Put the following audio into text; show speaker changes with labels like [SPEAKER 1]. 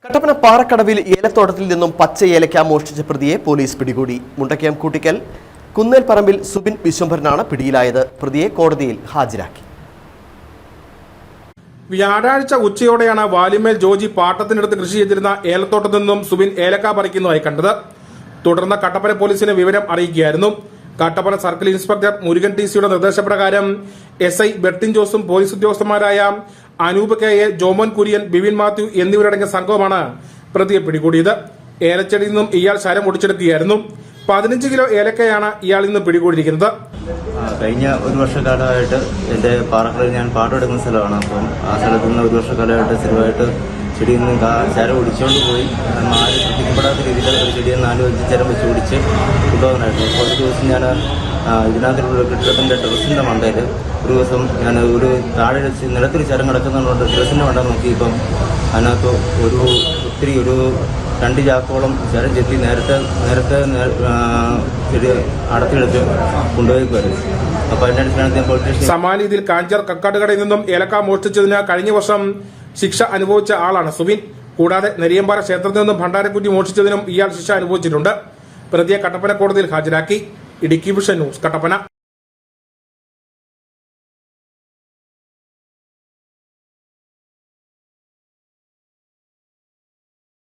[SPEAKER 1] കട്ടപ്പന പാറക്കടവിൽ ഏലത്തോട്ടത്തിൽ നിന്നും പച്ച ഏലക്ക മോഷ്ടിച്ച പ്രതിയെ പോലീസ് പിടികൂടി. മുണ്ടക്കയം കൂട്ടിക്കൽ കുന്നേൽ പറമ്പിൽ സുബിൻ വിശ്വംഭരനാണ് പിടിയിലായത്. പ്രതിയെ കോടതിയിൽ ഹാജരാക്കി.
[SPEAKER 2] വ്യാഴാഴ്ച ഉച്ചയോടെയാണ് വാലിമേൽ ജോജി പാട്ടത്തിനടുത്ത് കൃഷി ചെയ്തിരുന്ന ഏലത്തോട്ടത്തിൽ നിന്നും സുബിൻ ഏലക്ക പറിക്കുന്നതായി കണ്ടത്. തുടർന്ന് കട്ടപ്പന പോലീസിനെ വിവരം അറിയിക്കുകയായിരുന്നു. കട്ടപ്പന സർക്കിൾ ഇൻസ്പെക്ടർ മുരുകൻ ടി.സിയുടെ നിർദ്ദേശപ്രകാരം എസ്.ഐ. ബെർട്ടിൻ ജോസും പോലീസ് ഉദ്യോഗസ്ഥന്മാരായ അനൂപ് കെ.എ, ജോമോൻ കുര്യൻ, ബിവിൻ മാത്യു എന്നിവരടങ്ങിയ സംഘവുമാണ് പ്രതിയെ പിടികൂടിയത്. ഏലച്ചെടിയിൽ നിന്നും ഇയാൾ ശരം ഒടിച്ചെടുക്കുകയായിരുന്നു. 15 കിലോ ഏലക്കയാണ് ഇയാളിൽ നിന്ന് പിടികൂടിയിരിക്കുന്നത്.
[SPEAKER 3] കഴിഞ്ഞ ഒരു വർഷക്കാലമായിട്ട് എന്റെ പാറക്കടയിൽ ഞാൻ പാട്ടെടുക്കുന്ന സ്ഥലമാണ്. അപ്പം ആ സ്ഥലത്ത് നിന്ന് ഒരു വർഷക്കാലമായിട്ട് സ്ഥിരമായിട്ട് ചെടിയിൽ നിന്ന് ചരം ഒടിച്ചുകൊണ്ട് പോയി ആരും ശ്രദ്ധിക്കപ്പെടാത്ത രീതിയിൽ ഒരു ചെടിയെ 4-5 ചരം വെച്ച് ഒടിച്ച് കൊണ്ടുപോകാനായിരുന്നു. അപ്പോൾ ഒരു ദിവസം ഞാൻ ഇതിനകത്തുള്ള കെട്ടിടത്തിന്റെ ടെറസിന്റെ മണ്ടയിൽ ഒരു ദിവസം ഞാൻ ഒരു താഴെ വെച്ച് നിലത്തിൽ ചരം കിടക്കുന്നതുകൊണ്ട് ടെറസിന്റെ മണ്ട നോക്കിയപ്പം അതിനകത്ത് ഒരു 2 ചാക്കോളം ചരം ചെത്തി നേരത്തെ ചെടി അടത്തിയെടുത്ത് കൊണ്ടുപോയിക്കുമായിരുന്നു. അപ്പൊ അതിനനുസരിച്ച്
[SPEAKER 2] സമാന രീതിയിൽ കാഞ്ചാർ കക്കാട്ടുകടയിൽ നിന്നും ഏലക്ക മോഷ്ടിച്ചതിന് കഴിഞ്ഞ വർഷം ശിക്ഷ അനുഭവിച്ച ആളാണ് സുബിൻ. കൂടാതെ നെരിയമ്പാറ ക്ഷേത്രത്തിൽ നിന്നും ഭണ്ഡാരക്കുറ്റി മോഷ്ടിച്ചതിനും ഇയാൾ ശിക്ഷ അനുഭവിച്ചിട്ടുണ്ട്. പ്രതിയെ കട്ടപ്പന കോടതിയിൽ ഹാജരാക്കി. Idukki vision news, Kattappana.